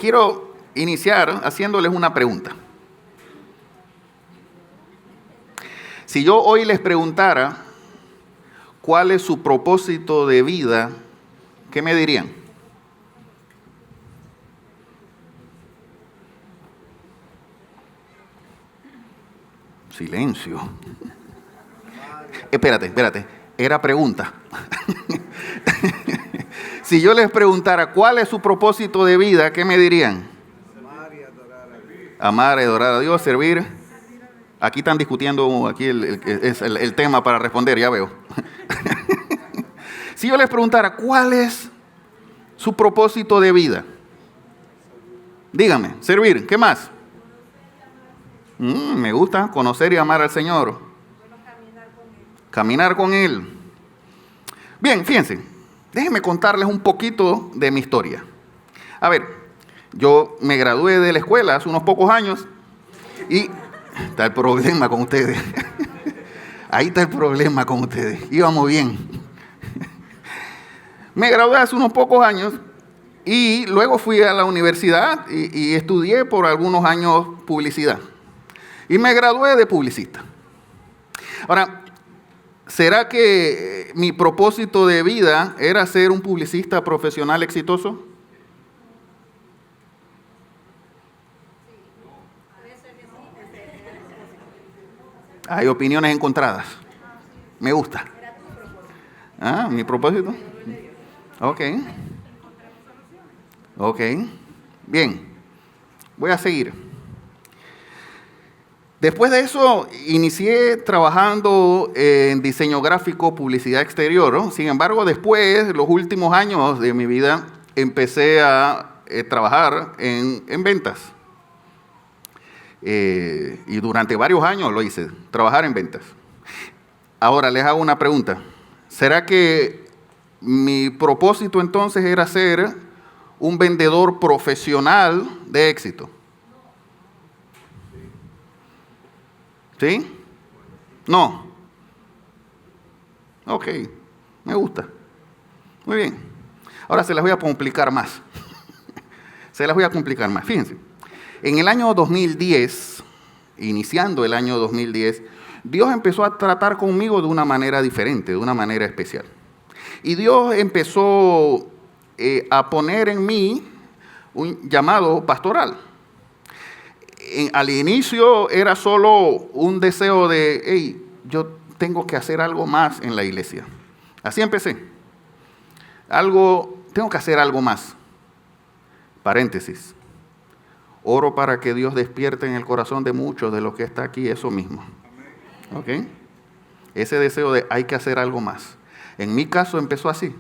quiero iniciar haciéndoles una pregunta. Si yo hoy les preguntara cuál es su propósito de vida, ¿qué me dirían? Silencio. Espérate. Era pregunta. Si yo les preguntara cuál es su propósito de vida, ¿qué me dirían? Amar y adorar a Dios, servir. Aquí están discutiendo, aquí es el tema para responder, ya veo. Si yo les preguntara cuál es su propósito de vida, dígame, servir, ¿qué más? Me gusta conocer y amar al Señor. Caminar con Él. Bien, fíjense, déjenme contarles un poquito de mi historia. A ver, yo me gradué de la escuela hace unos pocos años y está el problema con ustedes. Ahí está el problema con ustedes. Íbamos bien. Me gradué hace unos pocos años y luego fui a la universidad y estudié por algunos años publicidad. Y me gradué de publicista. Ahora, ¿será que mi propósito de vida era ser un publicista profesional exitoso? Hay opiniones encontradas. Me gusta. ¿Mi propósito? Ok. Bien. Voy a seguir. Después de eso, inicié trabajando en diseño gráfico, publicidad exterior, ¿no? Sin embargo, después, los últimos años de mi vida, empecé a trabajar en ventas. Y durante varios años lo hice, trabajar en ventas. Ahora, les hago una pregunta. ¿Será que mi propósito entonces era ser un vendedor profesional de éxito? ¿Sí? No. Ok, me gusta. Muy bien. Ahora se las voy a complicar más. Fíjense, en el año 2010, iniciando el año 2010, Dios empezó a tratar conmigo de una manera diferente, de una manera especial. Y Dios empezó a poner en mí un llamado pastoral. Al igual era solo un deseo de, hey, yo tengo que hacer algo más en la iglesia. Así empecé. Tengo que hacer algo más. Paréntesis. Oro para que Dios despierte en el corazón de muchos de los que está aquí eso mismo. ¿Ok? Ese deseo de hay que hacer algo más. En mi caso empezó así.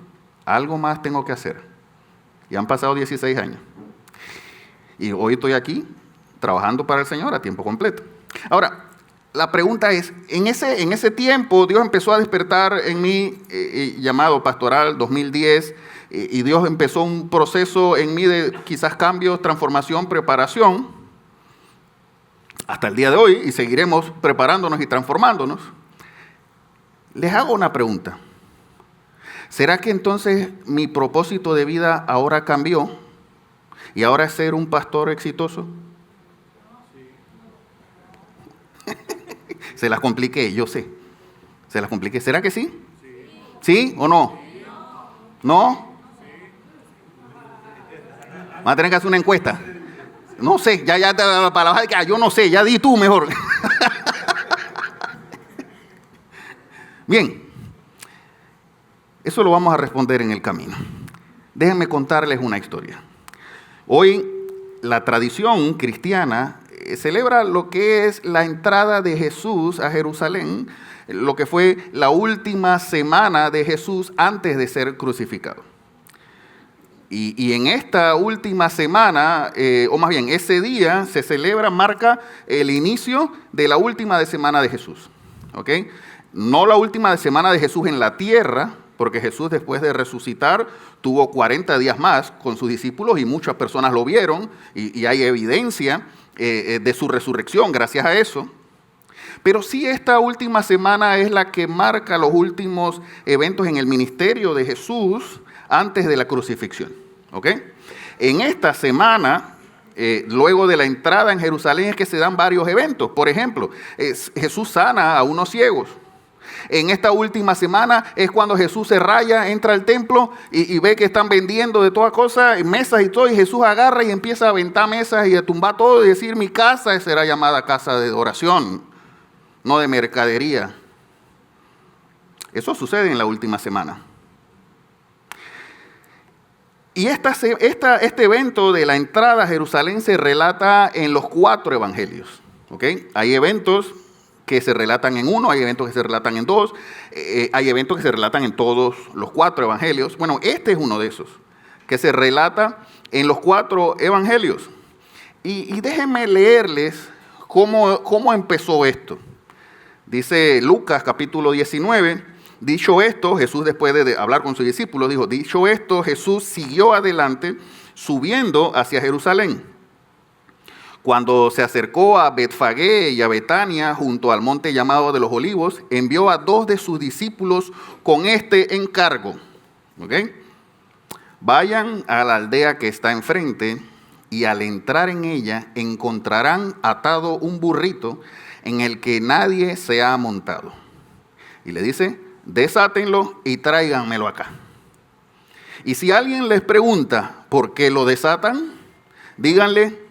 Algo más tengo que hacer. Y han pasado 16 años. Y hoy estoy aquí trabajando para el Señor a tiempo completo. Ahora, la pregunta es, en ese tiempo Dios empezó a despertar en mí, llamado pastoral 2010, y Dios empezó un proceso en mí de quizás cambios, transformación, preparación, hasta el día de hoy, y seguiremos preparándonos y transformándonos. Les hago una pregunta. ¿Será que entonces mi propósito de vida ahora cambió y ahora es ser un pastor exitoso? Se las compliqué, yo sé. Se las compliqué. ¿Será que sí? ¿Sí o no? ¿No? Van a tener que hacer una encuesta. No sé, ya para la baja de que yo no sé, ya di tú mejor. Bien. Eso lo vamos a responder en el camino. Déjenme contarles una historia. Hoy la tradición cristiana celebra lo que es la entrada de Jesús a Jerusalén, lo que fue la última semana de Jesús antes de ser crucificado. Y en esta última semana, o más bien ese día, se celebra, marca el inicio de la última semana de Jesús. ¿Ok? No la última semana de Jesús en la tierra, porque Jesús después de resucitar tuvo 40 días más con sus discípulos y muchas personas lo vieron y hay evidencia de su resurrección gracias a eso. Pero sí, esta última semana es la que marca los últimos eventos en el ministerio de Jesús antes de la crucifixión. ¿Ok? En esta semana luego de la entrada en Jerusalén es que se dan varios eventos. Por ejemplo, Jesús sana a unos ciegos. En esta última semana es cuando Jesús se raya, entra al templo y ve que están vendiendo de todas cosas, mesas y todo, y Jesús agarra y empieza a aventar mesas y a tumbar todo y decir: mi casa será llamada casa de oración, no de mercadería. Eso sucede en la última semana. Y este evento de la entrada a Jerusalén se relata en los 4 evangelios. ¿Okay? Hay eventos que se relatan en uno, hay eventos que se relatan en 2, hay eventos que se relatan en todos los 4 evangelios. Bueno, este es uno de esos, que se relata en los 4 evangelios. Y déjenme leerles cómo empezó esto. Dice Lucas capítulo 19, dicho esto, Jesús, después de hablar con sus discípulos, dijo: dicho esto, Jesús siguió adelante, subiendo hacia Jerusalén. Cuando se acercó a Betfagé y a Betania, junto al monte llamado de los Olivos, envió a 2 de sus discípulos con este encargo. ¿Okay? Vayan a la aldea que está enfrente, y al entrar en ella encontrarán atado un burrito en el que nadie se ha montado. Y le dice: desátenlo y tráiganmelo acá. Y si alguien les pregunta por qué lo desatan, díganle: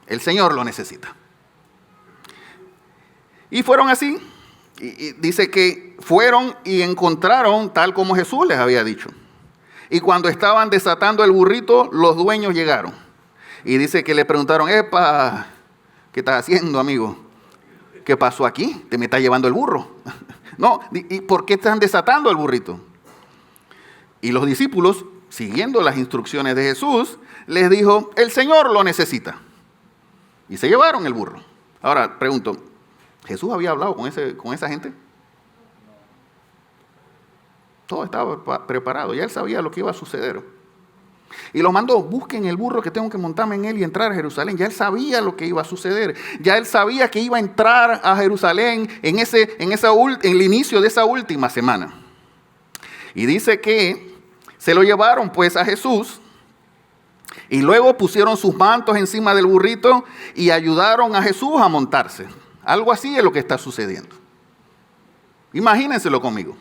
el Señor lo necesita. Y fueron así. Y dice que fueron y encontraron tal como Jesús les había dicho. Y cuando estaban desatando el burrito, los dueños llegaron. Y dice que le preguntaron: epa, ¿qué estás haciendo, amigo? ¿Qué pasó aquí? ¿Te me está llevando el burro? No, ¿y por qué están desatando el burrito? Y los discípulos, siguiendo las instrucciones de Jesús, les dijo: el Señor lo necesita. Y se llevaron el burro. Ahora, pregunto, ¿Jesús había hablado con esa gente? Todo estaba preparado, ya él sabía lo que iba a suceder. Y los mandó: busquen el burro que tengo que montarme en él y entrar a Jerusalén. Ya él sabía lo que iba a suceder. Ya él sabía que iba a entrar a Jerusalén en el inicio de esa última semana. Y dice que se lo llevaron pues a Jesús. Y luego pusieron sus mantos encima del burrito y ayudaron a Jesús a montarse. Algo así es lo que está sucediendo. Imagínenselo conmigo.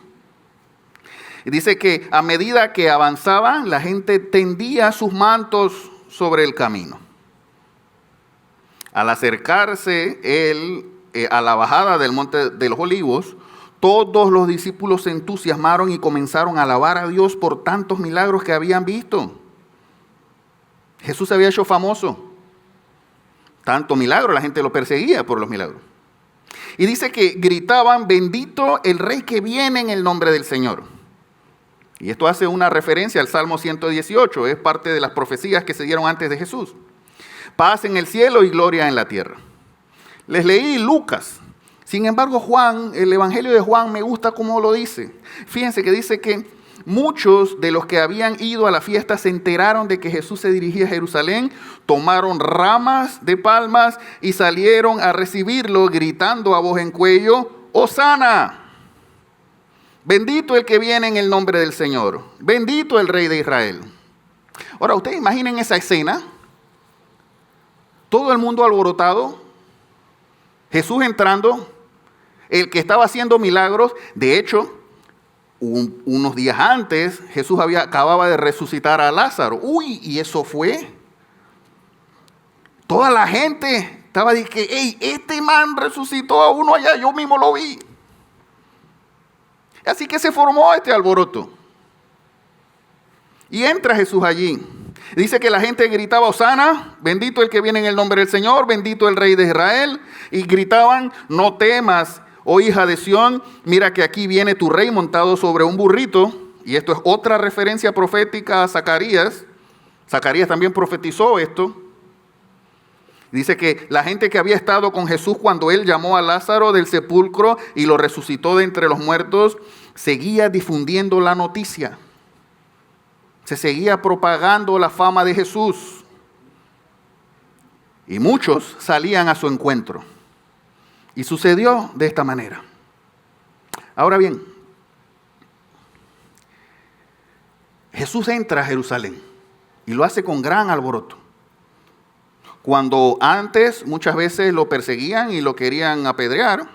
Y dice que a medida que avanzaban, la gente tendía sus mantos sobre el camino. Al acercarse a la bajada del monte de los Olivos, todos los discípulos se entusiasmaron y comenzaron a alabar a Dios por tantos milagros que habían visto. Jesús se había hecho famoso. Tanto milagro, la gente lo perseguía por los milagros. Y dice que gritaban: bendito el Rey que viene en el nombre del Señor. Y esto hace una referencia al Salmo 118, es parte de las profecías que se dieron antes de Jesús. Paz en el cielo y gloria en la tierra. Les leí Lucas. Sin embargo, Juan, el Evangelio de Juan, me gusta cómo lo dice. Fíjense que dice que muchos de los que habían ido a la fiesta se enteraron de que Jesús se dirigía a Jerusalén, tomaron ramas de palmas y salieron a recibirlo gritando a voz en cuello: ¡Hosana! Bendito el que viene en el nombre del Señor, bendito el Rey de Israel. Ahora, ustedes imaginen esa escena, todo el mundo alborotado, Jesús entrando, el que estaba haciendo milagros. De hecho, unos días antes, Jesús acababa de resucitar a Lázaro. Uy, y eso fue. Toda la gente estaba diciendo: hey, este man resucitó a uno allá, yo mismo lo vi. Así que se formó este alboroto. Y entra Jesús allí. Dice que la gente gritaba: hosana, bendito el que viene en el nombre del Señor, bendito el Rey de Israel. Y gritaban: no temas, oh hija de Sión, mira que aquí viene tu rey montado sobre un burrito. Y esto es otra referencia profética a Zacarías. Zacarías también profetizó esto. Dice que la gente que había estado con Jesús cuando él llamó a Lázaro del sepulcro y lo resucitó de entre los muertos, seguía difundiendo la noticia. Se seguía propagando la fama de Jesús. Y muchos salían a su encuentro. Y sucedió de esta manera. Ahora bien, Jesús entra a Jerusalén y lo hace con gran alboroto. Cuando antes muchas veces lo perseguían y lo querían apedrear,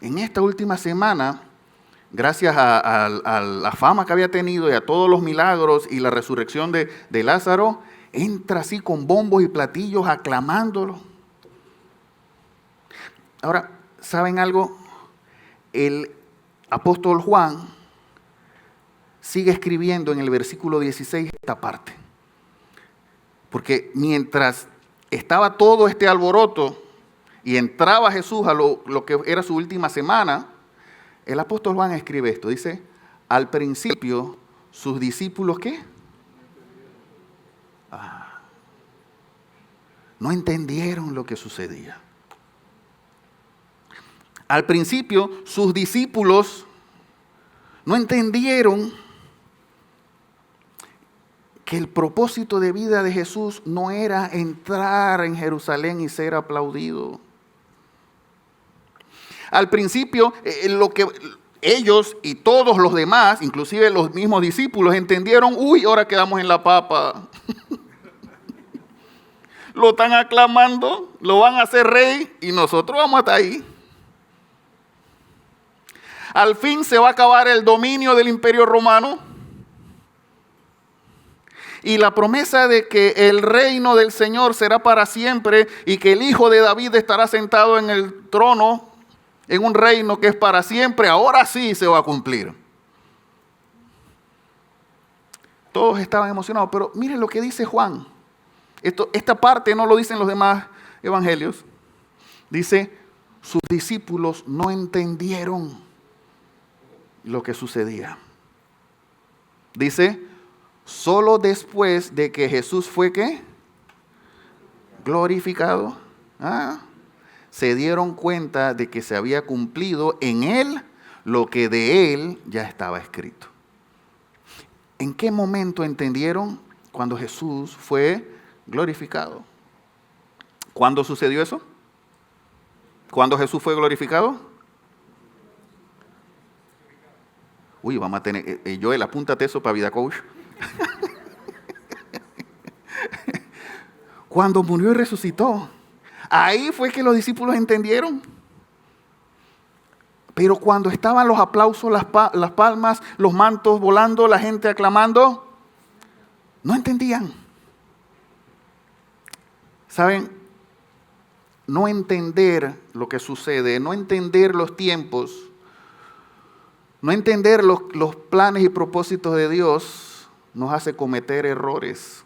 en esta última semana, gracias a la fama que había tenido y a todos los milagros y la resurrección de Lázaro, entra así con bombos y platillos aclamándolo. Ahora, ¿saben algo? El apóstol Juan sigue escribiendo en el versículo 16 esta parte. Porque mientras estaba todo este alboroto y entraba Jesús a lo que era su última semana, el apóstol Juan escribe esto. Dice, al principio sus discípulos, ¿qué? No entendieron lo que sucedía. Al principio sus discípulos no entendieron que el propósito de vida de Jesús no era entrar en Jerusalén y ser aplaudido. Al principio, lo que ellos y todos los demás, inclusive los mismos discípulos, entendieron, ahora quedamos en la papa. Lo están aclamando, lo van a hacer rey y nosotros vamos hasta ahí. Al fin se va a acabar el dominio del Imperio Romano. Y la promesa de que el reino del Señor será para siempre y que el Hijo de David estará sentado en el trono, en un reino que es para siempre, ahora sí se va a cumplir. Todos estaban emocionados, pero miren lo que dice Juan. Esta parte no lo dicen los demás evangelios. Dice, sus discípulos no entendieron lo que sucedía. Dice, solo después de que Jesús fue, ¿qué? Glorificado. Se dieron cuenta de que se había cumplido en Él lo que de Él ya estaba escrito. ¿En qué momento entendieron? Cuando Jesús fue glorificado. ¿Cuándo sucedió eso? ¿Cuándo Jesús fue glorificado? Vamos a tener, Joel, apúntate eso para Vida Coach. Cuando murió y resucitó, ahí fue que los discípulos entendieron. Pero cuando estaban los aplausos, las palmas, los mantos volando, la gente aclamando, no entendían. ¿Saben? No entender lo que sucede, no entender los tiempos, no entender los planes y propósitos de Dios nos hace cometer errores.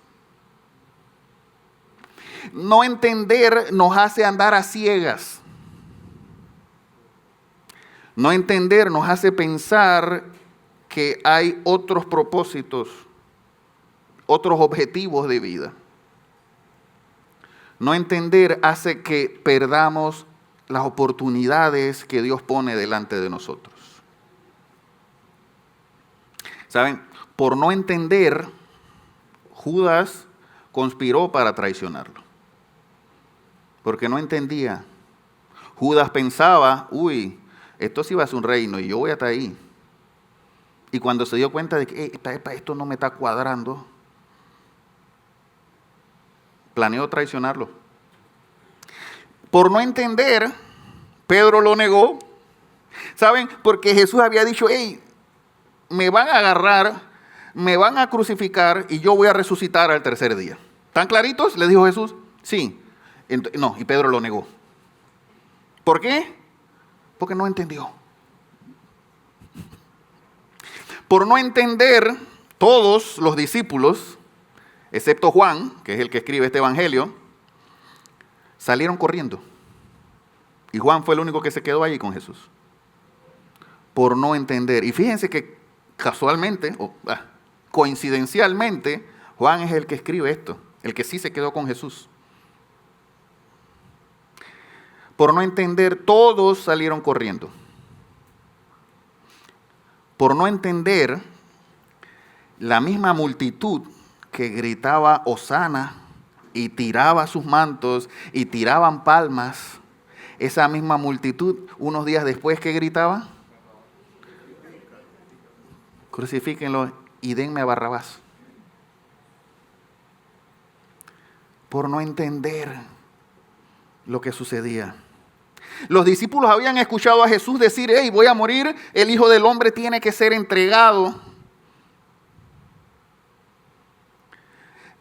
No entender nos hace andar a ciegas. No entender nos hace pensar que hay otros propósitos, otros objetivos de vida. No entender hace que perdamos las oportunidades que Dios pone delante de nosotros. ¿Saben? Por no entender, Judas conspiró para traicionarlo. Porque no entendía. Judas pensaba, esto sí va a ser un reino y yo voy hasta ahí. Y cuando se dio cuenta de que esto no me está cuadrando, planeó traicionarlo. Por no entender, Pedro lo negó. ¿Saben? Porque Jesús había dicho, me van a agarrar, me van a crucificar y yo voy a resucitar al tercer día. ¿Están claritos? Le dijo Jesús. Sí. No, y Pedro lo negó. ¿Por qué? Porque no entendió. Por no entender, todos los discípulos, excepto Juan, que es el que escribe este evangelio, salieron corriendo. Y Juan fue el único que se quedó allí con Jesús. Por no entender. Y fíjense que casualmente, coincidencialmente, Juan es el que escribe esto, el que sí se quedó con Jesús. Por no entender, todos salieron corriendo. Por no entender, la misma multitud que gritaba Hosana y tiraba sus mantos y tiraban palmas, esa misma multitud, unos días después, ¿qué gritaba? Crucifíquenlo y denme a Barrabás. por no entender lo que sucedía. Los discípulos habían escuchado a Jesús decir: hey, voy a morir, el Hijo del Hombre tiene que ser entregado.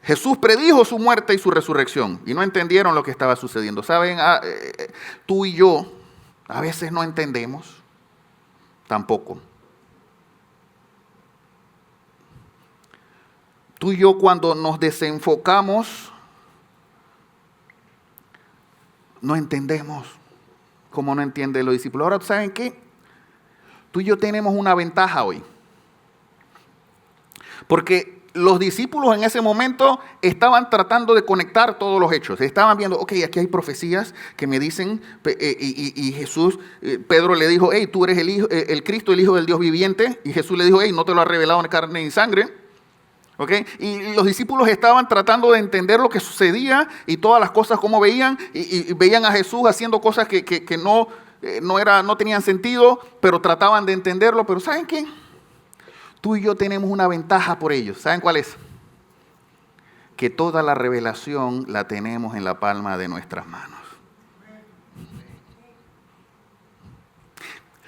Jesús predijo su muerte y su resurrección y no entendieron lo que estaba sucediendo. ¿Saben? Tú y yo a veces no entendemos tampoco. Tú y yo, cuando nos desenfocamos, no entendemos como no entienden los discípulos. Ahora, ¿saben qué? Tú y yo tenemos una ventaja hoy. Porque los discípulos en ese momento estaban tratando de conectar todos los hechos. Estaban viendo, ok, aquí hay profecías que me dicen, y Jesús, Pedro le dijo: hey, tú eres el Cristo, el Hijo del Dios viviente. Y Jesús le dijo: hey, no te lo ha revelado en carne ni sangre. ¿Okay? Y los discípulos estaban tratando de entender lo que sucedía y todas las cosas como veían, y veían a Jesús haciendo cosas que no tenían sentido, pero trataban de entenderlo. Pero ¿saben qué? Tú y yo tenemos una ventaja por ellos. ¿Saben cuál es? Que toda la revelación la tenemos en la palma de nuestras manos.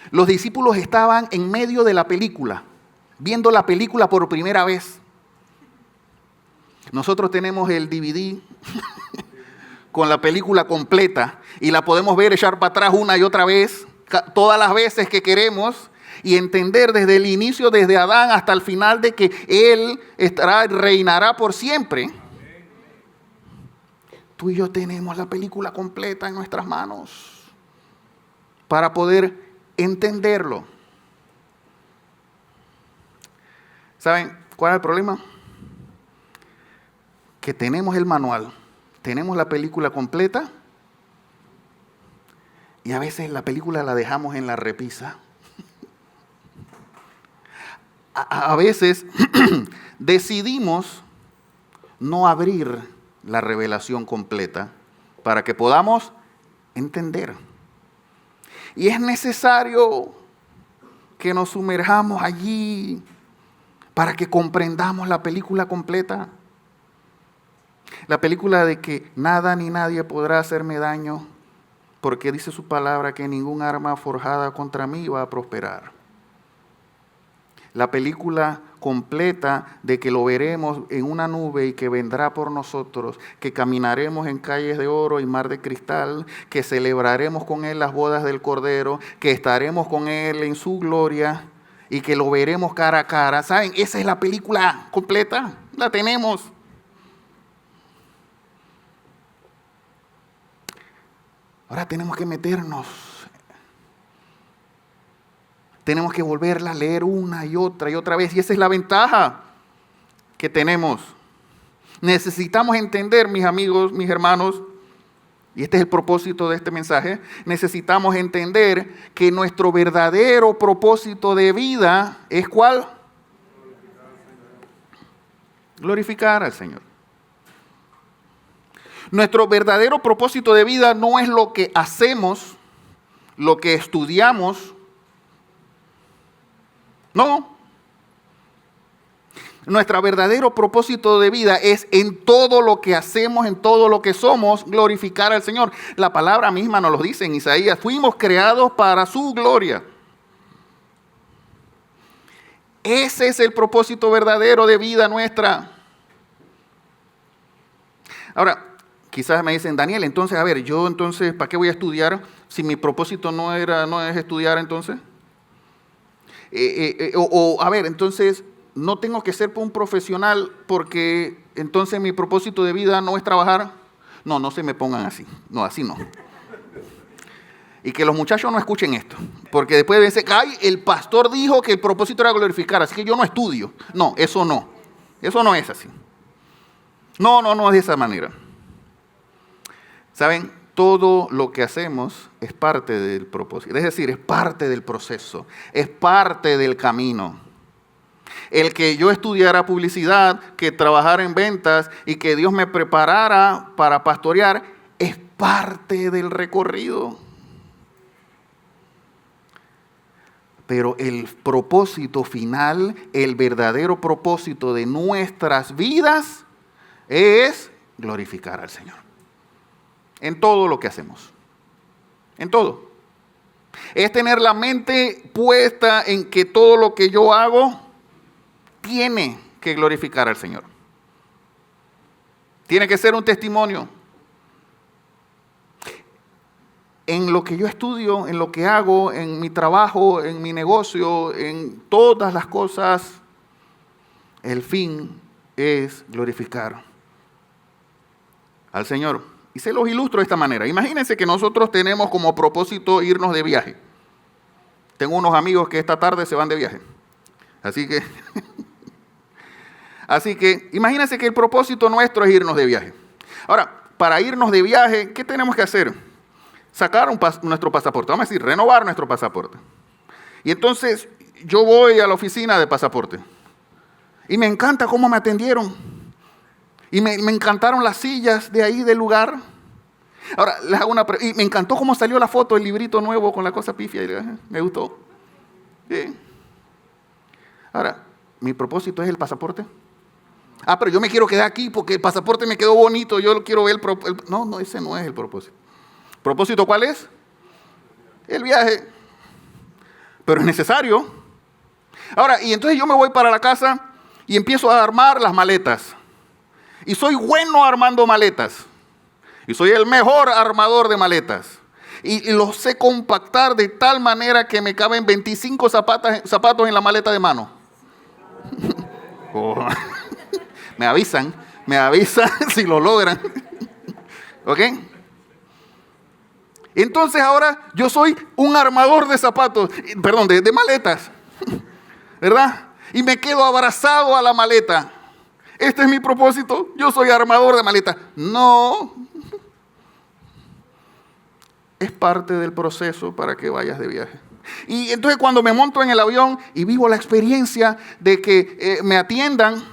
Los discípulos estaban en medio de la película, viendo la película por primera vez. Nosotros tenemos el DVD con la película completa y la podemos ver, echar para atrás una y otra vez, todas las veces que queremos, y entender desde el inicio, desde Adán hasta el final, de que Él reinará por siempre. Tú y yo tenemos la película completa en nuestras manos para poder entenderlo. ¿Saben cuál es el problema? Que tenemos el manual, tenemos la película completa, y a veces la película la dejamos en la repisa. A veces decidimos no abrir la revelación completa para que podamos entender. Y es necesario que nos sumerjamos allí para que comprendamos la película completa. La película de que nada ni nadie podrá hacerme daño, porque dice su palabra que ningún arma forjada contra mí va a prosperar. La película completa de que lo veremos en una nube y que vendrá por nosotros, que caminaremos en calles de oro y mar de cristal, que celebraremos con Él las bodas del Cordero, que estaremos con Él en su gloria y que lo veremos cara a cara. ¿Saben? Esa es la película completa, la tenemos. Ahora tenemos que meternos. Tenemos que volverla a leer una y otra vez. Y esa es la ventaja que tenemos. Necesitamos entender, mis amigos, mis hermanos, y este es el propósito de este mensaje, necesitamos entender que nuestro verdadero propósito de vida es ¿cuál? Glorificar al Señor. Nuestro verdadero propósito de vida no es lo que hacemos, lo que estudiamos. No. Nuestro verdadero propósito de vida es en todo lo que hacemos, en todo lo que somos, glorificar al Señor. La palabra misma nos lo dice en Isaías: fuimos creados para su gloria. Ese es el propósito verdadero de vida nuestra. Ahora, quizás me dicen: Daniel, entonces, a ver, yo entonces, ¿para qué voy a estudiar si mi propósito no es estudiar entonces? A ver, entonces, no tengo que ser un profesional porque entonces mi propósito de vida no es trabajar. No se me pongan así. No, así no. Y que los muchachos no escuchen esto, porque después dicen: ay, el pastor dijo que el propósito era glorificar, así que yo no estudio. No, eso no. Eso no es así. No es de esa manera. ¿Saben? Todo lo que hacemos es parte del propósito, es decir, es parte del proceso, es parte del camino. El que yo estudiara publicidad, que trabajara en ventas y que Dios me preparara para pastorear, es parte del recorrido. Pero el propósito final, el verdadero propósito de nuestras vidas es glorificar al Señor. En todo lo que hacemos. En todo. Es tener la mente puesta en que todo lo que yo hago tiene que glorificar al Señor. Tiene que ser un testimonio. En lo que yo estudio, en lo que hago, en mi trabajo, en mi negocio, en todas las cosas, el fin es glorificar al Señor. Y se los ilustro de esta manera. Imagínense que nosotros tenemos como propósito irnos de viaje. Tengo unos amigos que esta tarde se van de viaje. Así que imagínense que el propósito nuestro es irnos de viaje. Ahora, para irnos de viaje, ¿qué tenemos que hacer? Sacar nuestro pasaporte. Vamos a decir, renovar nuestro pasaporte. Y entonces yo voy a la oficina de pasaporte. Y me encanta cómo me atendieron. Y me encantaron las sillas de ahí del lugar. Ahora, les hago y me encantó cómo salió la foto, el librito nuevo con la cosa pifia. Me gustó. Sí. Ahora, ¿mi propósito es el pasaporte? Pero yo me quiero quedar aquí porque el pasaporte me quedó bonito. Yo quiero ver No, ese no es el propósito. ¿Propósito cuál es? El viaje. Pero es necesario. Ahora, y entonces yo me voy para la casa y empiezo a armar las maletas. Y soy bueno armando maletas. Y soy el mejor armador de maletas. Y los sé compactar de tal manera que me caben 25 zapatos en la maleta de mano. Oh. Me avisan si lo logran. ¿Ok? Entonces ahora yo soy un armador de zapatos, de maletas, ¿verdad? Y me quedo abrazado a la maleta. Este es mi propósito, yo soy armador de maletas. No, es parte del proceso para que vayas de viaje. Y entonces cuando me monto en el avión y vivo la experiencia de que me atiendan,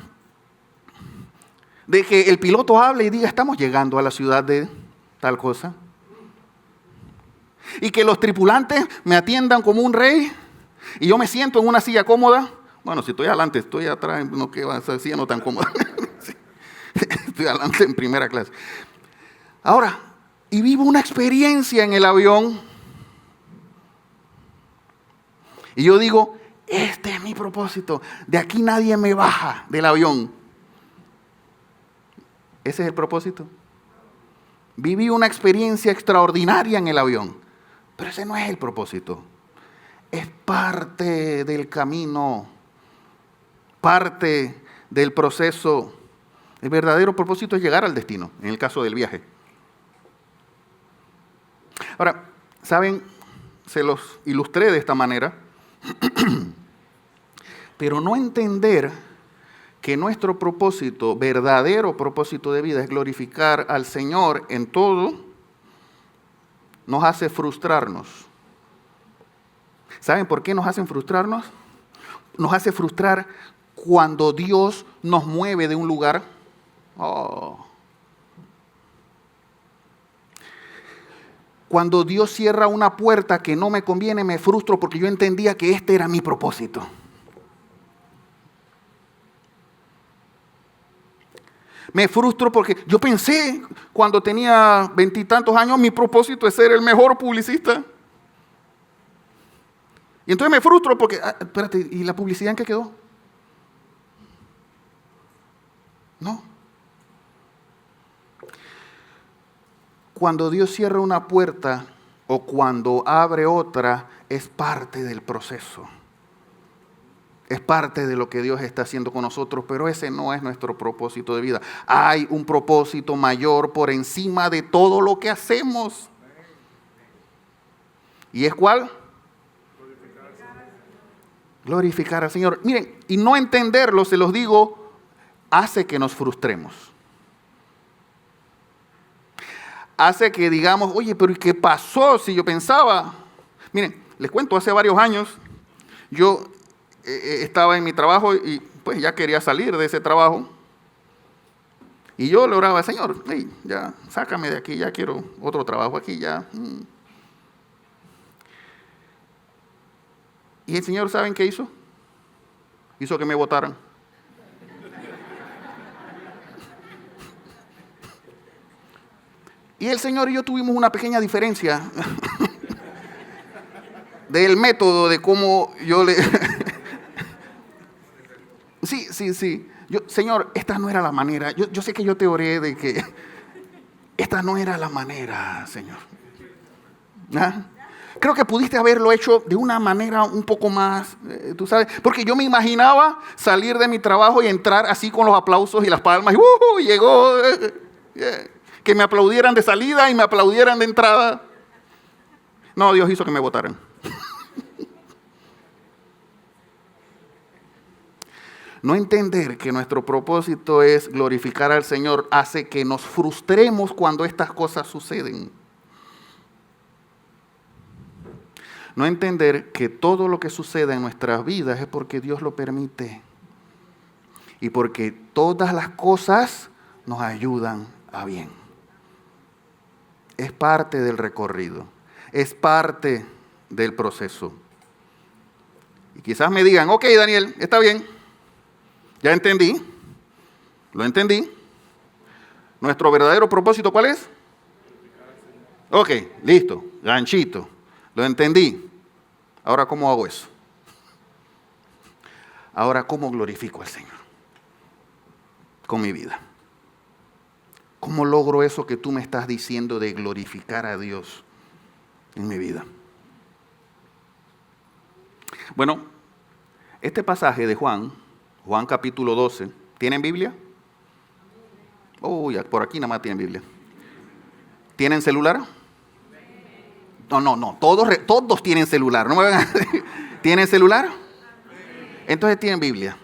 de que el piloto hable y diga, estamos llegando a la ciudad de tal cosa. Y que los tripulantes me atiendan como un rey y yo me siento en una silla cómoda. Bueno, si estoy adelante, estoy atrás, no que va a ser silla no tan cómoda. Estoy adelante en primera clase. Ahora, y vivo una experiencia en el avión. Y yo digo, este es mi propósito. De aquí nadie me baja del avión. Ese es el propósito. Viví una experiencia extraordinaria en el avión. Pero ese no es el propósito. Es parte del camino, parte del proceso. El verdadero propósito es llegar al destino, en el caso del viaje. Ahora, ¿saben? Se los ilustré de esta manera. Pero no entender que nuestro propósito, verdadero propósito de vida, es glorificar al Señor en todo, nos hace frustrarnos. ¿Saben por qué nos hacen frustrarnos? Nos hace frustrar cuando Dios nos mueve de un lugar. Cuando Dios cierra una puerta que no me conviene, me frustro porque yo entendía que este era mi propósito. Me frustro porque yo pensé cuando tenía 20 y tantos años, mi propósito es ser el mejor publicista. Y entonces me frustro porque, espérate, ¿y la publicidad en qué quedó? No. Cuando Dios cierra una puerta o cuando abre otra, es parte del proceso. Es parte de lo que Dios está haciendo con nosotros, pero ese no es nuestro propósito de vida. Hay un propósito mayor por encima de todo lo que hacemos. ¿Y es cuál? Glorificar al Señor. Miren, y no entenderlo, se los digo, hace que nos frustremos. Hace que digamos, oye, pero ¿qué pasó si yo pensaba? Miren, les cuento, hace varios años, yo estaba en mi trabajo y pues ya quería salir de ese trabajo. Y yo le oraba, Señor, hey, ya sácame de aquí, ya quiero otro trabajo aquí, ya. Y el Señor, ¿saben qué hizo? Hizo que me votaran. Y el Señor y yo tuvimos una pequeña diferencia del método de cómo yo le... Sí. Señor, esta no era la manera. Yo sé que yo te oré de que esta no era la manera, Señor. ¿Ah? Creo que pudiste haberlo hecho de una manera un poco más, tú sabes, porque yo me imaginaba salir de mi trabajo y entrar así con los aplausos y las palmas, y llegó, que me aplaudieran de salida y me aplaudieran de entrada. No, Dios hizo que me votaran. No entender que nuestro propósito es glorificar al Señor hace que nos frustremos cuando estas cosas suceden. No entender que todo lo que sucede en nuestras vidas es porque Dios lo permite. Y porque todas las cosas nos ayudan a bien. Es parte del recorrido. Es parte del proceso. Y quizás me digan, ok, Daniel, está bien. Ya entendí. Lo entendí. ¿Nuestro verdadero propósito cuál es? Ok, listo. Ganchito. Lo entendí. Ahora, ¿cómo hago eso? Ahora, ¿cómo glorifico al Señor? Con mi vida. ¿Cómo logro eso que tú me estás diciendo de glorificar a Dios en mi vida? Bueno, este pasaje de Juan capítulo 12, ¿tienen Biblia? Por aquí nada más tienen Biblia. ¿Tienen celular? No, todos tienen celular. ¿No me van a... ¿Tienen celular? Entonces tienen Biblia.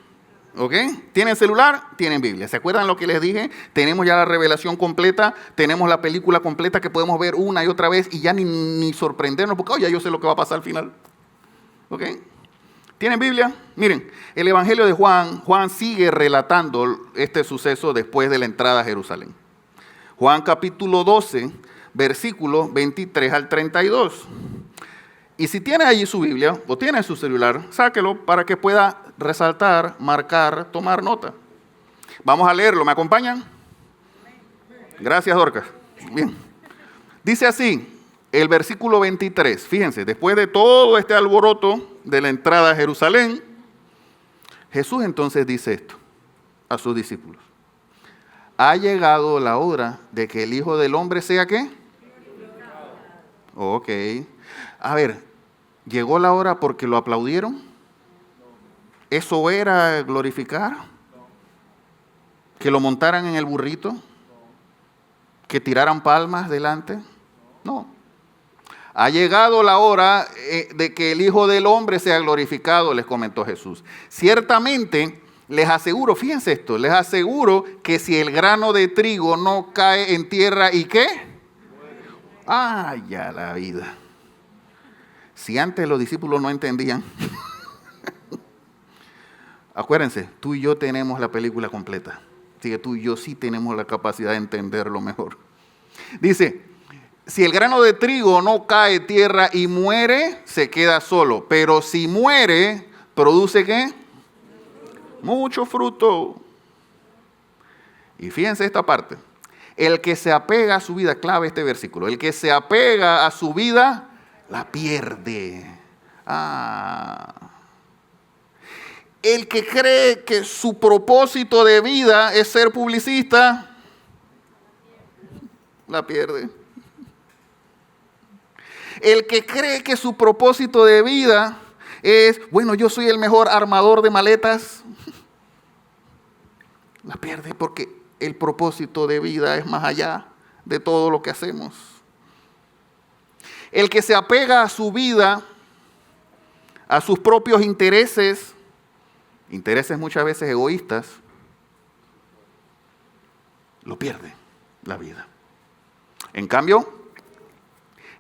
¿Ok? ¿Tienen celular? Tienen Biblia. ¿Se acuerdan lo que les dije? Tenemos ya la revelación completa, tenemos la película completa que podemos ver una y otra vez y ya ni sorprendernos porque ya yo sé lo que va a pasar al final. ¿Ok? ¿Tienen Biblia? Miren, el Evangelio de Juan sigue relatando este suceso después de la entrada a Jerusalén. Juan capítulo 12, versículos 23 al 32. Y si tiene allí su Biblia o tiene su celular, sáquelo para que pueda resaltar, marcar, tomar nota. Vamos a leerlo, ¿me acompañan? Gracias, Dorcas. Bien. Dice así, el versículo 23, fíjense, después de todo este alboroto de la entrada a Jerusalén, Jesús entonces dice esto a sus discípulos. Ha llegado la hora de que el Hijo del Hombre sea ¿qué? Ok. A ver, ¿llegó la hora porque lo aplaudieron? ¿Eso era glorificar? ¿Que lo montaran en el burrito? ¿Que tiraran palmas delante? No. Ha llegado la hora de que el Hijo del Hombre sea glorificado, les comentó Jesús. Ciertamente, les aseguro, fíjense esto, les aseguro que si el grano de trigo no cae en tierra, ¿y qué? ¡Ay, ya la vida! Si antes los discípulos no entendían, acuérdense, tú y yo tenemos la película completa. Así que tú y yo sí tenemos la capacidad de entenderlo mejor. Dice, si el grano de trigo no cae en tierra y muere, se queda solo. Pero si muere, ¿produce qué? Mucho fruto. Y fíjense esta parte. El que se apega a su vida, clave este versículo, el que se apega a su vida, la pierde. El que cree que su propósito de vida es ser publicista, la pierde. El que cree que su propósito de vida es, bueno, yo soy el mejor armador de maletas, la pierde porque el propósito de vida es más allá de todo lo que hacemos. El que se apega a su vida, a sus propios intereses muchas veces egoístas, lo pierde la vida. En cambio,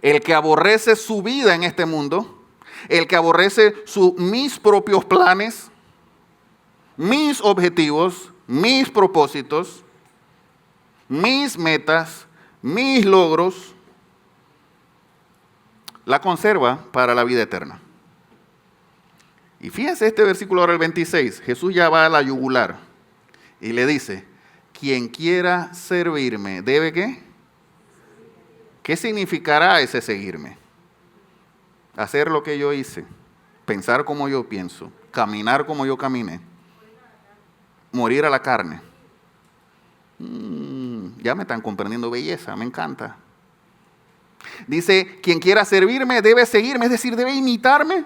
el que aborrece su vida en este mundo, el que aborrece mis propios planes, mis objetivos, mis propósitos, mis metas, mis logros, la conserva para la vida eterna. Y fíjense este versículo ahora, el 26. Jesús ya va a la yugular y le dice, quien quiera servirme, ¿debe qué? ¿Qué significará ese seguirme? Hacer lo que yo hice, pensar como yo pienso, caminar como yo caminé, morir a la carne. Ya me están comprendiendo, belleza, me encanta. Dice, quien quiera servirme debe seguirme, es decir, debe imitarme.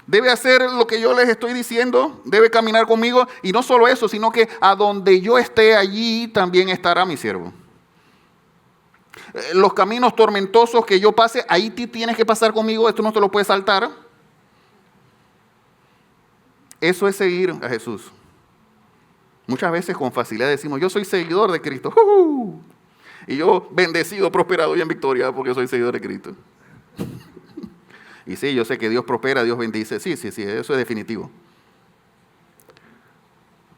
Debe hacer lo que yo les estoy diciendo, debe caminar conmigo. Y no solo eso, sino que a donde yo esté, allí también estará mi siervo. Los caminos tormentosos que yo pase, ahí tienes que pasar conmigo, esto no te lo puedes saltar. Eso es seguir a Jesús. Muchas veces con facilidad decimos, yo soy seguidor de Cristo. Y yo bendecido, prosperado y en victoria porque soy seguidor de Cristo. Y sí, yo sé que Dios prospera, Dios bendice. Sí, eso es definitivo.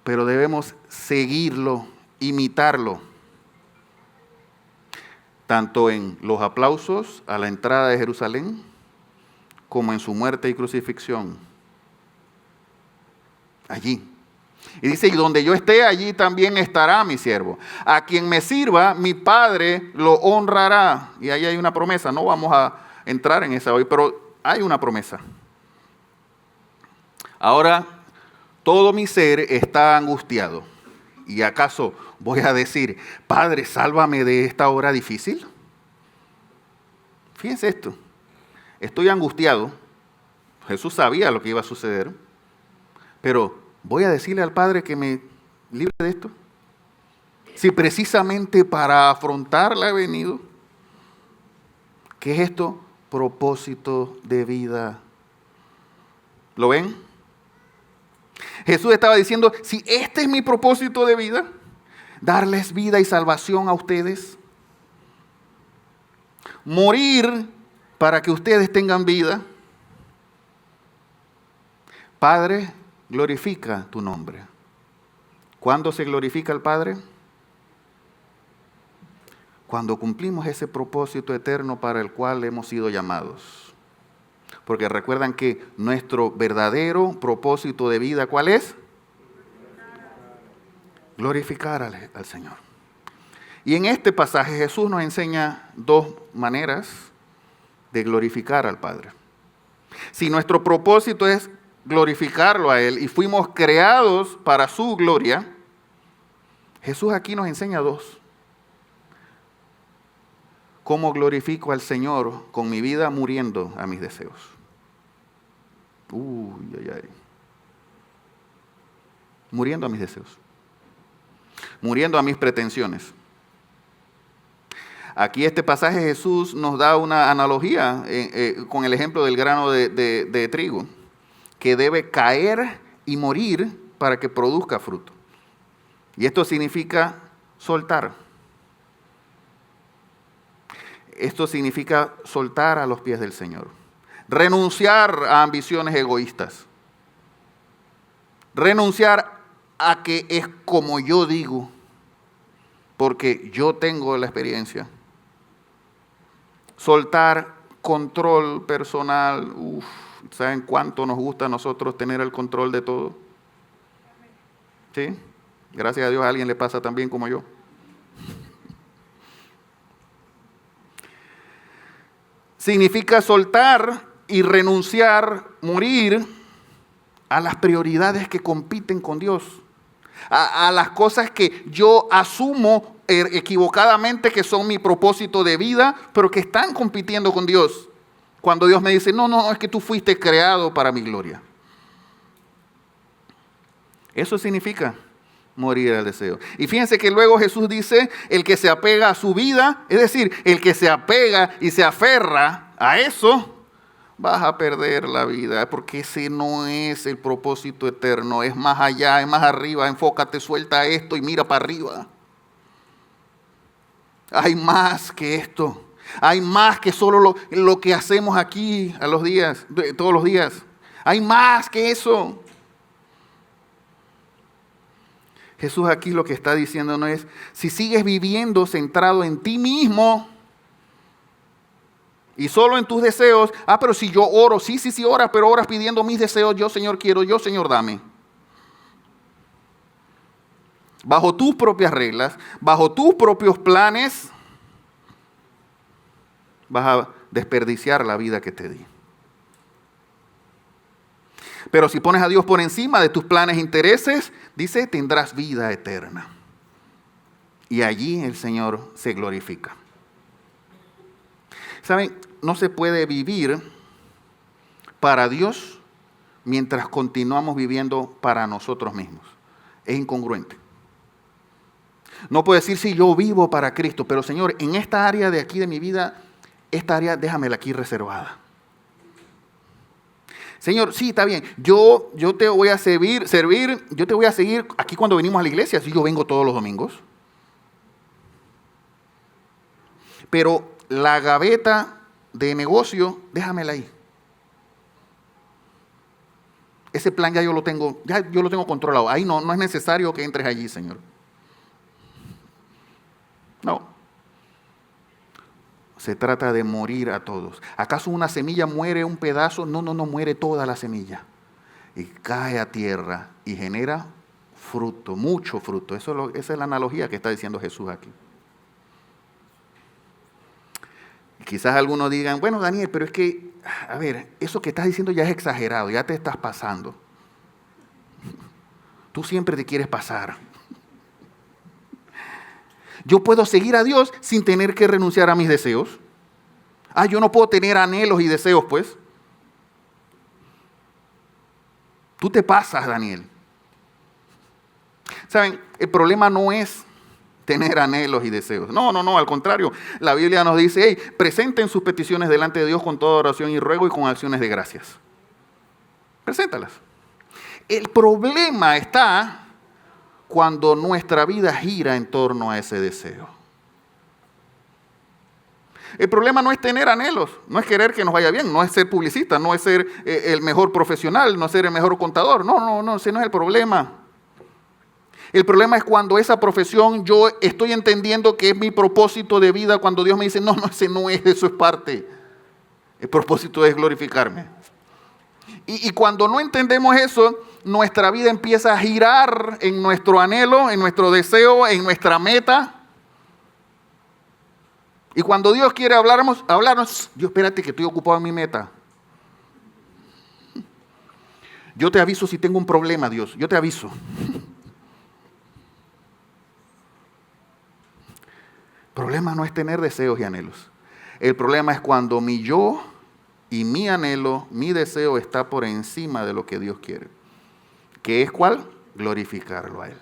Pero debemos seguirlo, imitarlo. Tanto en los aplausos a la entrada de Jerusalén, como en su muerte y crucifixión. Allí. Y dice, y donde yo esté, allí también estará mi siervo. A quien me sirva, mi Padre lo honrará. Y ahí hay una promesa. No vamos a entrar en esa hoy, pero hay una promesa. Ahora, todo mi ser está angustiado. ¿Y acaso voy a decir, Padre, sálvame de esta hora difícil? Fíjense esto. Estoy angustiado. Jesús sabía lo que iba a suceder. Pero, ¿voy a decirle al Padre que me libre de esto? Si precisamente para afrontarla he venido. ¿Qué es esto? Propósito de vida. ¿Lo ven? Jesús estaba diciendo, si este es mi propósito de vida, darles vida y salvación a ustedes, morir para que ustedes tengan vida. Padre, glorifica tu nombre. ¿Cuándo se glorifica al Padre? Cuando cumplimos ese propósito eterno para el cual hemos sido llamados. Porque recuerdan que nuestro verdadero propósito de vida, ¿cuál es? Glorificar al Señor. Y en este pasaje Jesús nos enseña dos maneras de glorificar al Padre. Si nuestro propósito es glorificarlo a Él y fuimos creados para su gloria, Jesús aquí nos enseña dos. ¿Cómo glorifico al Señor con mi vida muriendo a mis deseos? Muriendo a mis deseos. Muriendo a mis pretensiones. Aquí este pasaje Jesús nos da una analogía con el ejemplo del grano de trigo, que debe caer y morir para que produzca fruto. Y esto significa soltar. Esto significa soltar a los pies del Señor. Renunciar a ambiciones egoístas. Renunciar a que es como yo digo, porque yo tengo la experiencia. Soltar control personal. ¿Saben cuánto nos gusta a nosotros tener el control de todo? ¿Sí? Gracias a Dios a alguien le pasa tan bien como yo. Significa soltar y renunciar, morir a las prioridades que compiten con Dios, a las cosas que yo asumo equivocadamente que son mi propósito de vida, pero que están compitiendo con Dios. Cuando Dios me dice, no, es que tú fuiste creado para mi gloria. Eso significa morir al deseo. Y fíjense que luego Jesús dice, el que se apega a su vida, es decir, el que se apega y se aferra a eso, vas a perder la vida, porque ese no es el propósito eterno, es más allá, es más arriba, enfócate, suelta esto y mira para arriba. Hay más que esto, hay más que solo lo que hacemos aquí todos los días, hay más que eso. Jesús aquí lo que está diciendo no es, si sigues viviendo centrado en ti mismo y solo en tus deseos, pero si yo oro, sí, oras, pero oras pidiendo mis deseos, yo Señor quiero, yo Señor dame. Bajo tus propias reglas, bajo tus propios planes, vas a desperdiciar la vida que te di. Pero si pones a Dios por encima de tus planes e intereses, dice, tendrás vida eterna. Y allí el Señor se glorifica. ¿Saben? No se puede vivir para Dios mientras continuamos viviendo para nosotros mismos. Es incongruente. No puedo decir, sí, yo vivo para Cristo, pero Señor, en esta área de aquí de mi vida, esta área déjamela aquí reservada. Señor, sí, está bien, yo te voy a servir, yo te voy a seguir aquí cuando venimos a la iglesia, si yo vengo todos los domingos. Pero la gaveta de negocio, déjamela ahí. Ese plan ya yo lo tengo controlado. Ahí no es necesario que entres allí, Señor. No. Se trata de morir a todos. ¿Acaso una semilla muere un pedazo? No, muere toda la semilla. Y cae a tierra y genera fruto, mucho fruto. Esa es la analogía que está diciendo Jesús aquí. Quizás algunos digan, bueno, Daniel, pero es que, a ver, eso que estás diciendo ya es exagerado, ya te estás pasando. Tú siempre te quieres pasar. Yo puedo seguir a Dios sin tener que renunciar a mis deseos. Yo no puedo tener anhelos y deseos, pues. Tú te pasas, Daniel. ¿Saben? El problema no es tener anhelos y deseos. No, al contrario. La Biblia nos dice, presenten sus peticiones delante de Dios con toda oración y ruego y con acciones de gracias. Preséntalas. El problema está cuando nuestra vida gira en torno a ese deseo. El problema no es tener anhelos, no es querer que nos vaya bien, no es ser publicista, no es ser el mejor profesional, no es ser el mejor contador. No, ese no es el problema. El problema es cuando esa profesión yo estoy entendiendo que es mi propósito de vida, cuando Dios me dice, no, ese no es, eso es parte. El propósito es glorificarme. Y cuando no entendemos eso, nuestra vida empieza a girar en nuestro anhelo, en nuestro deseo, en nuestra meta. Y cuando Dios quiere hablarnos, Dios, espérate que estoy ocupado en mi meta. Yo te aviso si tengo un problema, Dios, yo te aviso. El problema no es tener deseos y anhelos. El problema es cuando mi yo y mi anhelo, mi deseo está por encima de lo que Dios quiere. ¿Qué es cuál? Glorificarlo a Él.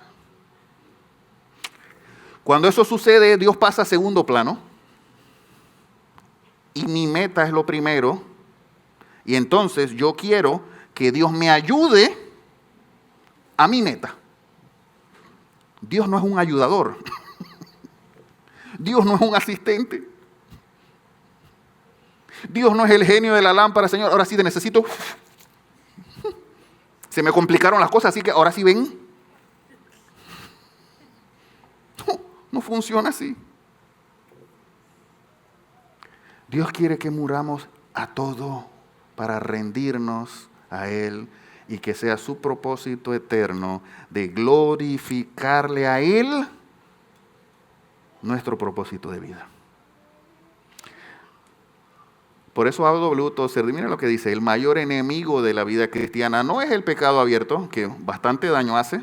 Cuando eso sucede, Dios pasa a segundo plano. Y mi meta es lo primero. Y entonces yo quiero que Dios me ayude a mi meta. Dios no es un ayudador. Dios no es un asistente. Dios no es el genio de la lámpara, Señor. Ahora sí te necesito. Se me complicaron las cosas, así que ahora sí ven. No funciona así. Dios quiere que muramos a todo para rendirnos a Él y que sea su propósito eterno de glorificarle a Él nuestro propósito de vida. Por eso A.W. Tozer, mira lo que dice, el mayor enemigo de la vida cristiana no es el pecado abierto, que bastante daño hace,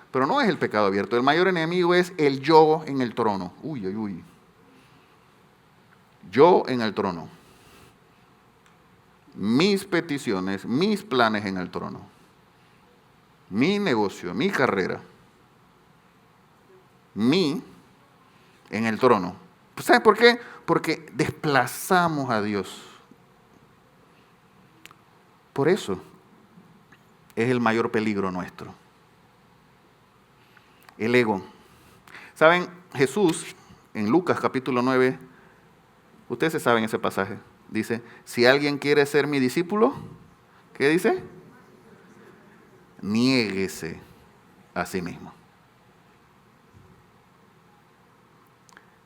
pero no es el pecado abierto. El mayor enemigo es el yo en el trono. Uy. Yo en el trono. Mis peticiones, mis planes en el trono. Mi negocio, mi carrera. Mi en el trono. ¿Sabes por qué? Porque desplazamos a Dios. Por eso es el mayor peligro nuestro. El ego. ¿Saben? Jesús, en Lucas capítulo 9, ustedes se saben ese pasaje. Dice, si alguien quiere ser mi discípulo, ¿qué dice? Niéguese a sí mismo.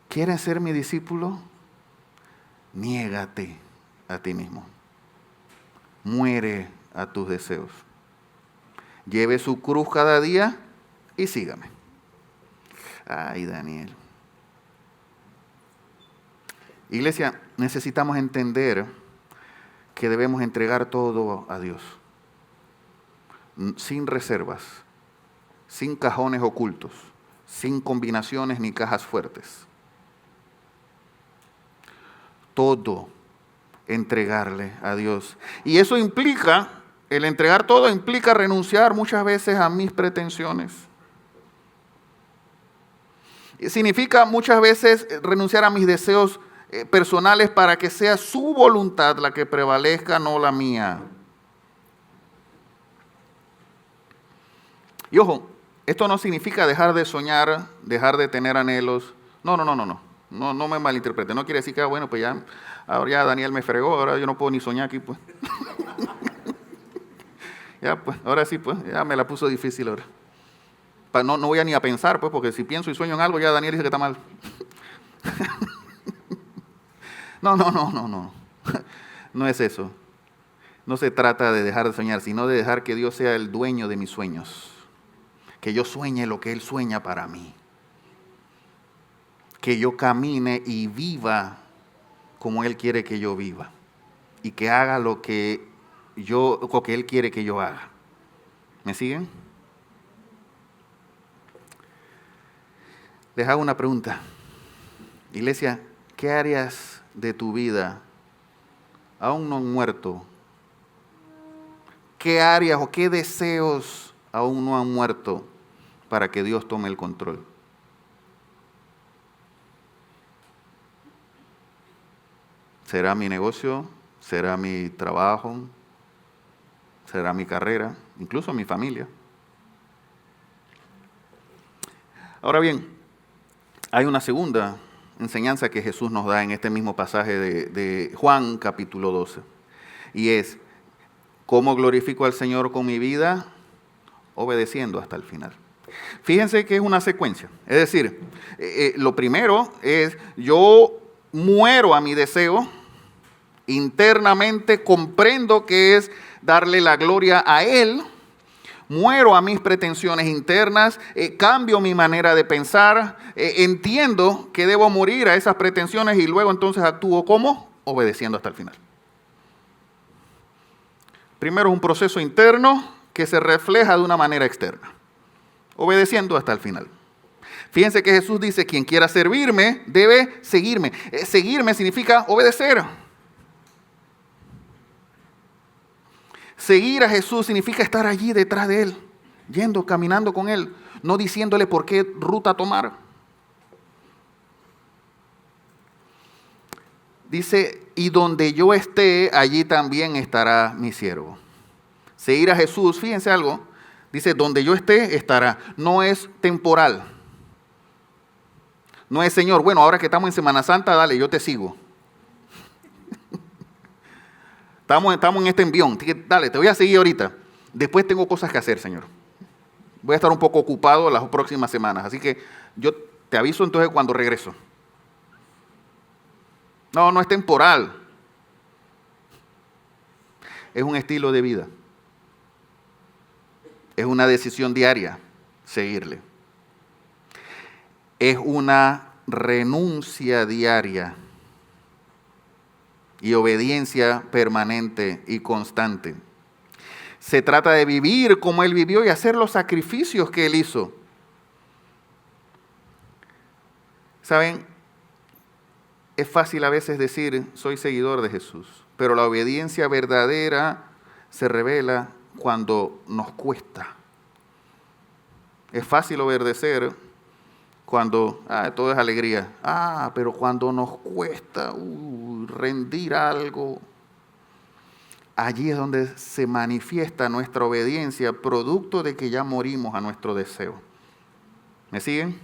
¿Quieres ser mi discípulo? Niégate a ti mismo. Muere a tus deseos. Lleve su cruz cada día y sígame. Ay, Daniel. Iglesia, necesitamos entender que debemos entregar todo a Dios, sin reservas, sin cajones ocultos, sin combinaciones ni cajas fuertes. Todo entregarle a Dios. Y eso implica, el entregar todo implica renunciar muchas veces a mis pretensiones. Significa muchas veces renunciar a mis deseos personales para que sea su voluntad la que prevalezca, no la mía. Y ojo, esto no significa dejar de soñar, dejar de tener anhelos. No me malinterprete. No quiere decir que, bueno, pues ya, ahora ya Daniel me fregó, ahora yo no puedo ni soñar aquí, pues. Ya, pues, ahora sí, pues, ya me la puso difícil ahora. No voy a ni a pensar, pues, porque si pienso y sueño en algo, ya Daniel dice que está mal. No. No es eso. No se trata de dejar de soñar, sino de dejar que Dios sea el dueño de mis sueños. Que yo sueñe lo que Él sueña para mí. Que yo camine y viva como Él quiere que yo viva. Y que haga lo que Él quiere que yo haga. ¿Me siguen? Les hago una pregunta. Iglesia, ¿qué áreas de tu vida aún no han muerto? ¿Qué áreas o qué deseos aún no han muerto para que Dios tome el control? ¿Será mi negocio? ¿Será mi trabajo? ¿Será mi carrera? Incluso mi familia. Ahora bien, hay una segunda enseñanza que Jesús nos da en este mismo pasaje de Juan capítulo 12. Y es, ¿cómo glorifico al Señor con mi vida? Obedeciendo hasta el final. Fíjense que es una secuencia. Es decir, lo primero es, yo muero a mi deseo, internamente comprendo que es darle la gloria a Él, muero a mis pretensiones internas, cambio mi manera de pensar, entiendo que debo morir a esas pretensiones y luego entonces actúo ¿cómo? Obedeciendo hasta el final. Primero es un proceso interno que se refleja de una manera externa, obedeciendo hasta el final. Fíjense que Jesús dice, quien quiera servirme debe seguirme. Seguirme significa obedecer. Seguir a Jesús significa estar allí detrás de Él, yendo, caminando con Él, no diciéndole por qué ruta tomar. Dice, y donde yo esté, allí también estará mi siervo. Seguir a Jesús, fíjense algo, dice, donde yo esté, estará. No es temporal. No es, Señor, bueno, ahora que estamos en Semana Santa, dale, yo te sigo. Estamos en este envión, dale, te voy a seguir ahorita. Después tengo cosas que hacer, Señor. Voy a estar un poco ocupado las próximas semanas, así que yo te aviso entonces cuando regreso. No es temporal. Es un estilo de vida. Es una decisión diaria seguirle. Es una renuncia diaria y obediencia permanente y constante. Se trata de vivir como Él vivió y hacer los sacrificios que Él hizo. ¿Saben? Es fácil a veces decir, soy seguidor de Jesús, pero la obediencia verdadera se revela cuando nos cuesta. Es fácil obedecer cuando todo es alegría. Pero cuando nos cuesta rendir algo, allí es donde se manifiesta nuestra obediencia, producto de que ya morimos a nuestro deseo. ¿Me siguen?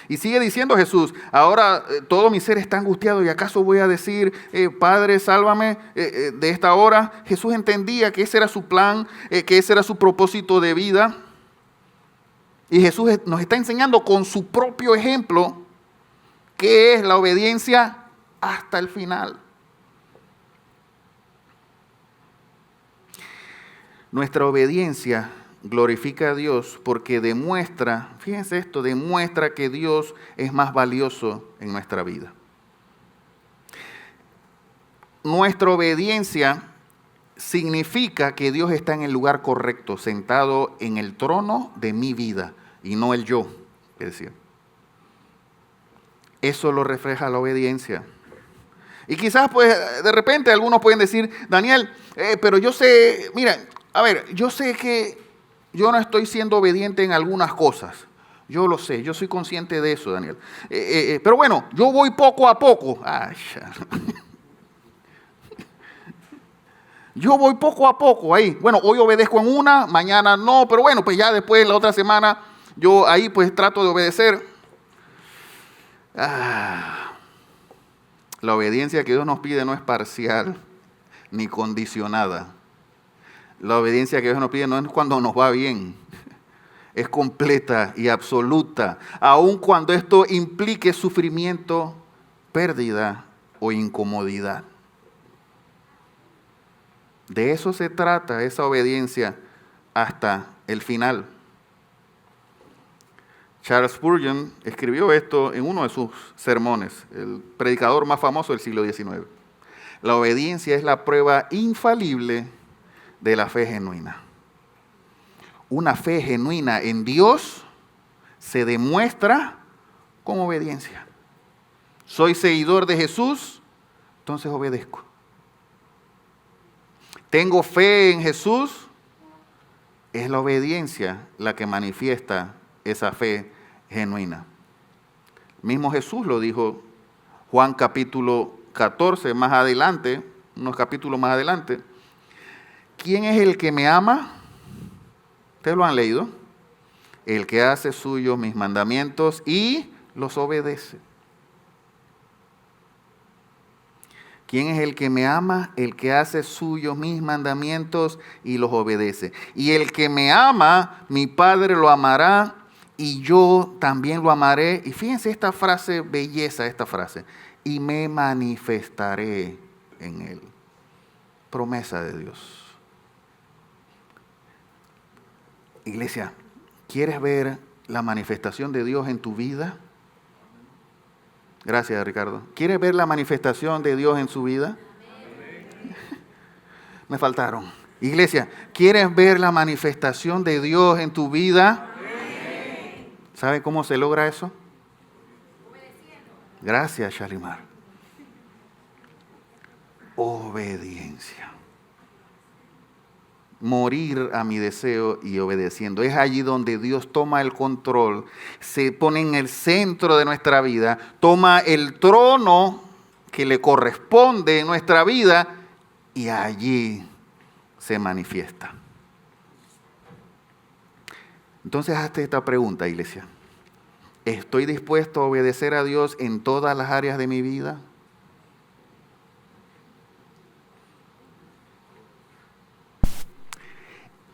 Y sigue diciendo Jesús, ahora todo mi ser está angustiado y acaso voy a decir, Padre, sálvame de esta hora. Jesús entendía que ese era su plan, que ese era su propósito de vida. Y Jesús nos está enseñando con su propio ejemplo qué es la obediencia hasta el final. Nuestra obediencia glorifica a Dios porque demuestra, fíjense esto, demuestra que Dios es más valioso en nuestra vida. nuestra obediencia significa que Dios está en el lugar correcto, sentado en el trono de mi vida y no el yo, que decía. Eso lo refleja la obediencia. Y quizás pues de repente algunos pueden decir, Daniel, pero yo sé, mira, a ver, yo sé que yo no estoy siendo obediente en algunas cosas. Yo lo sé, yo soy consciente de eso, Daniel. Pero bueno, yo voy poco a poco. Ay, yo voy poco a poco ahí. Bueno, hoy obedezco en una, mañana no, pero bueno, pues ya después la otra semana yo ahí pues trato de obedecer. La obediencia que Dios nos pide no es parcial ni condicionada. La obediencia que Dios nos pide no es cuando nos va bien. Es completa y absoluta, aun cuando esto implique sufrimiento, pérdida o incomodidad. De eso se trata, esa obediencia hasta el final. Charles Spurgeon escribió esto en uno de sus sermones, el predicador más famoso del siglo XIX. La obediencia es la prueba infalible de la fe genuina. Una fe genuina en Dios se demuestra con obediencia. Soy seguidor de Jesús, entonces obedezco. Tengo fe en Jesús, es la obediencia la que manifiesta esa fe genuina. Mismo Jesús lo dijo, Juan capítulo 14, más adelante, unos capítulos más adelante. ¿Quién es el que me ama? ¿Ustedes lo han leído? El que hace suyos mis mandamientos y los obedece. ¿Quién es el que me ama? El que hace suyos mis mandamientos y los obedece. Y el que me ama, mi Padre lo amará y yo también lo amaré. Y fíjense esta frase, belleza esta frase. Y me manifestaré en él. Promesa de Dios. Iglesia, ¿quieres ver la manifestación de Dios en tu vida? Gracias, Ricardo. ¿Quieres ver la manifestación de Dios en su vida? Me faltaron. Iglesia, ¿quieres ver la manifestación de Dios en tu vida? ¿Sabe cómo se logra eso? Gracias, Shalimar. Obediencia. Morir a mi deseo y obedeciendo. Es allí donde Dios toma el control, se pone en el centro de nuestra vida, toma el trono que le corresponde en nuestra vida y allí se manifiesta. Entonces hazte esta pregunta, iglesia. ¿Estoy dispuesto a obedecer a Dios en todas las áreas de mi vida?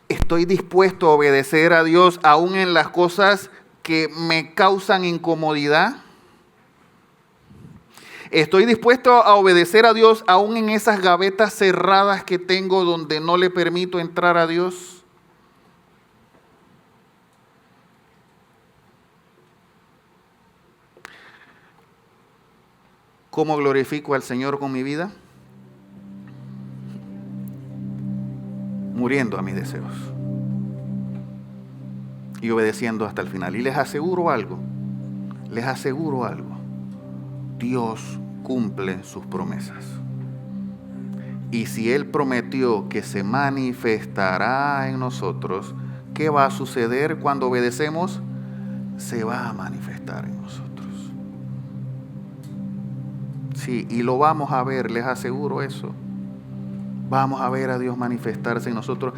¿Estoy dispuesto a obedecer a Dios aún en las cosas que me causan incomodidad? ¿Estoy dispuesto a obedecer a Dios aún en esas gavetas cerradas que tengo donde no le permito entrar a Dios? ¿Cómo glorifico al Señor con mi vida? Muriendo a mis deseos y obedeciendo hasta el final. Y les aseguro algo, Dios cumple sus promesas. Y si Él prometió que se manifestará en nosotros, ¿qué va a suceder cuando obedecemos? Se va a manifestar en nosotros. Sí, y lo vamos a ver, les aseguro eso. Vamos a ver a Dios manifestarse en nosotros.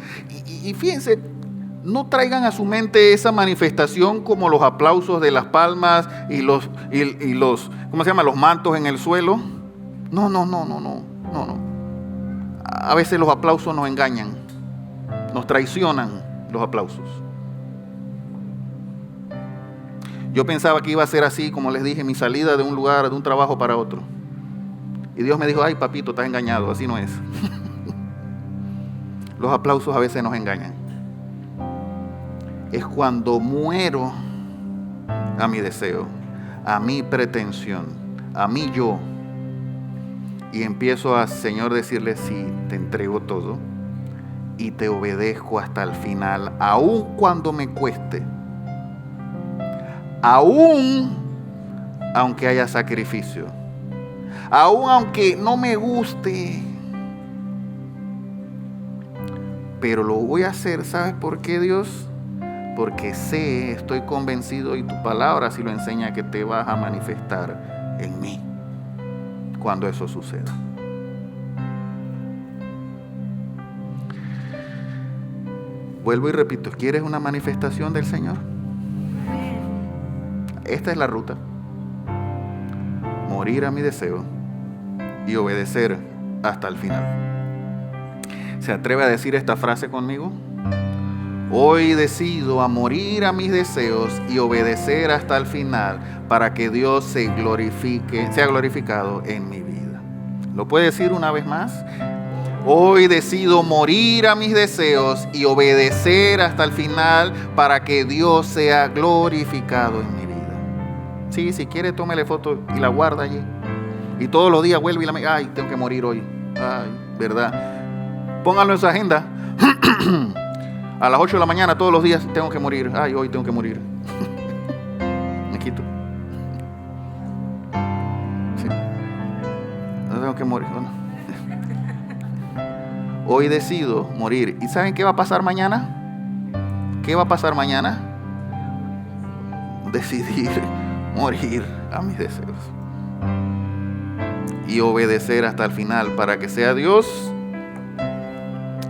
Y fíjense, no traigan a su mente esa manifestación como los aplausos de las palmas y los ¿cómo se llama? Los mantos en el suelo. No. A veces los aplausos nos engañan, nos traicionan los aplausos. Yo pensaba que iba a ser así, como les dije, mi salida de un lugar, de un trabajo para otro. Y Dios me dijo, ay papito, estás engañado, así no es. Los aplausos a veces nos engañan. Es cuando muero a mi deseo, a mi pretensión, a mi yo, Y empiezo a, Señor, decirle, sí, te entrego todo y te obedezco hasta el final, aun cuando me cueste, aun aunque haya sacrificio, aun aunque no me guste, pero lo voy a hacer. ¿Sabes por qué, Dios? Porque sé, estoy convencido, y tu palabra así lo enseña, que te vas a manifestar en mí cuando eso suceda. Vuelvo y repito, ¿quieres una manifestación del Señor? Esta es la ruta. Morir a mi deseo y obedecer hasta el final. ¿Se atreve a decir esta frase conmigo? Hoy decido a morir a mis deseos y obedecer hasta el final para que Dios sea glorificado en mi vida. ¿Lo puede decir una vez más? Hoy decido morir a mis deseos y obedecer hasta el final para que Dios sea glorificado en mi vida. Sí, si quiere, tómele foto y la guarda allí. Y todos los días vuelve y la... Ay, tengo que morir hoy. Ay, ¿verdad? Pónganlo en su agenda. A las 8 de la mañana todos los días tengo que morir. Ay, hoy tengo que morir. Me quito. Sí. No tengo que morir. No. Hoy decido morir. ¿Y saben qué va a pasar mañana? ¿Qué va a pasar mañana? Decidir morir a mis deseos y obedecer hasta el final para que sea Dios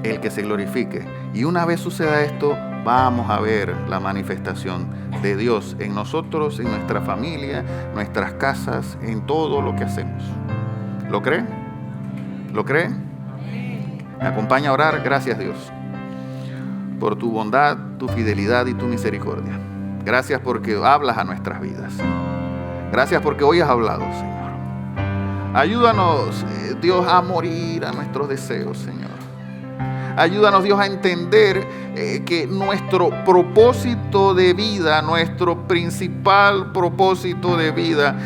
el que se glorifique. Y una vez suceda esto, vamos a ver la manifestación de Dios en nosotros, en nuestra familia, nuestras casas, en todo lo que hacemos. ¿Lo cree? ¿Lo cree? Me acompaña a orar. Gracias, Dios, por tu bondad, tu fidelidad y tu misericordia. Gracias porque hablas a nuestras vidas. Gracias porque hoy has hablado, Señor. Ayúdanos, Dios, a morir a nuestros deseos, Señor. Ayúdanos, Dios, a entender que nuestro propósito de vida, nuestro principal propósito de vida,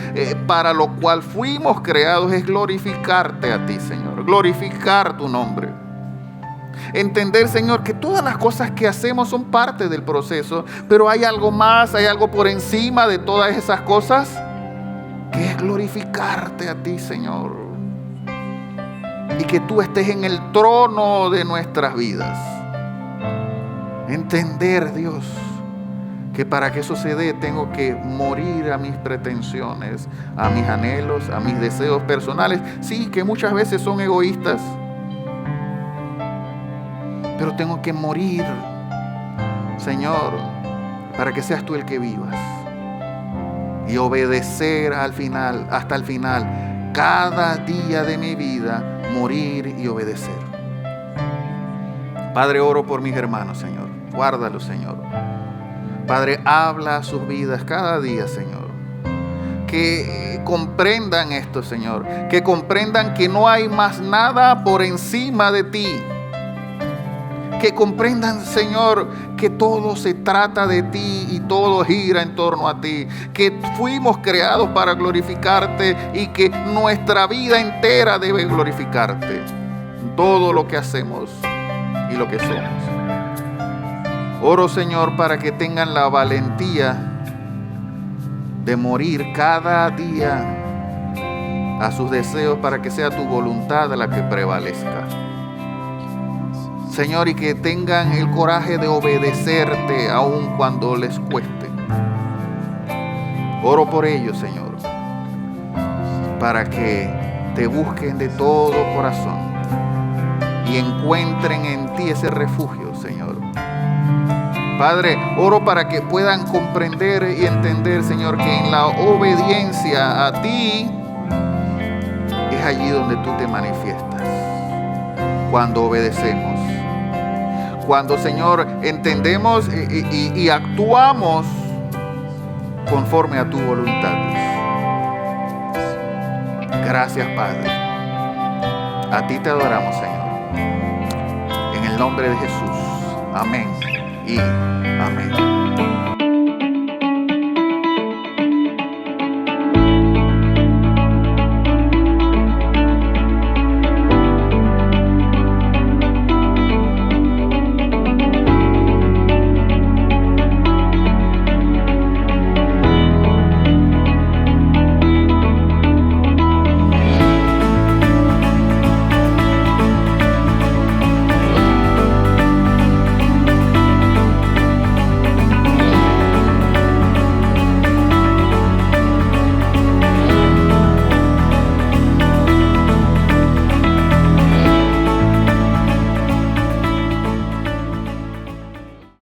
para lo cual fuimos creados, es glorificarte a ti, Señor. Glorificar tu nombre. Entender, Señor, que todas las cosas que hacemos son parte del proceso, pero hay algo más, hay algo por encima de todas esas cosas, que es glorificarte a ti, Señor. Y que tú estés en el trono de nuestras vidas. Entender, Dios, que para que eso se dé tengo que morir a mis pretensiones, a mis anhelos, a mis deseos personales. Sí, que muchas veces son egoístas, pero tengo que morir, Señor, para que seas tú el que vivas. Y obedecer al final, hasta el final, cada día de mi vida, morir y obedecer. Padre, oro por mis hermanos, Señor. Guárdalos, Señor. Padre, habla a sus vidas cada día, Señor. Que comprendan esto, Señor. Que comprendan que no hay más nada por encima de ti. Que comprendan, Señor, que todo se trata de ti y todo gira en torno a ti. Que fuimos creados para glorificarte y que nuestra vida entera debe glorificarte. Todo lo que hacemos y lo que somos. Oro, Señor, para que tengan la valentía de morir cada día a sus deseos para que sea tu voluntad la que prevalezca. Señor, y que tengan el coraje de obedecerte aun cuando les cueste. Oro por ellos, Señor, para que te busquen de todo corazón y encuentren en ti ese refugio, Señor. Padre, oro para que puedan comprender y entender, Señor, que en la obediencia a ti es allí donde tú te manifiestas. Cuando obedecemos. Cuando, Señor, entendemos y actuamos conforme a tu voluntad. Gracias, Padre. A ti te adoramos, Señor. En el nombre de Jesús. Amén y amén.